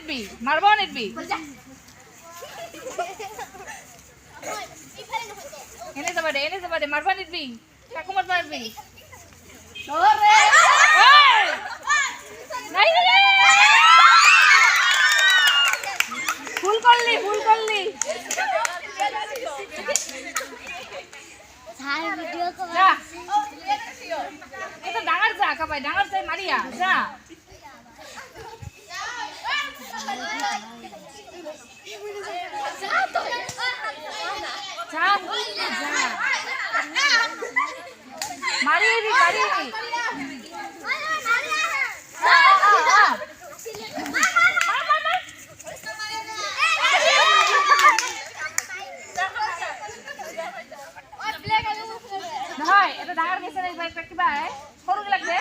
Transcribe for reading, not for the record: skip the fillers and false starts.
নিবি মারবো নিবি এনে যাবারে মারবা নিবি কাকু মারবা নিবি ওরে নাই রে ফুল করলি সার ভিডিও কর যা এটা ডাঙার যা কাবাই ডাঙার যাই মারিয়া যা মারিয়ে এটা ডাঙার গেছে না কিবা সরু লাগবে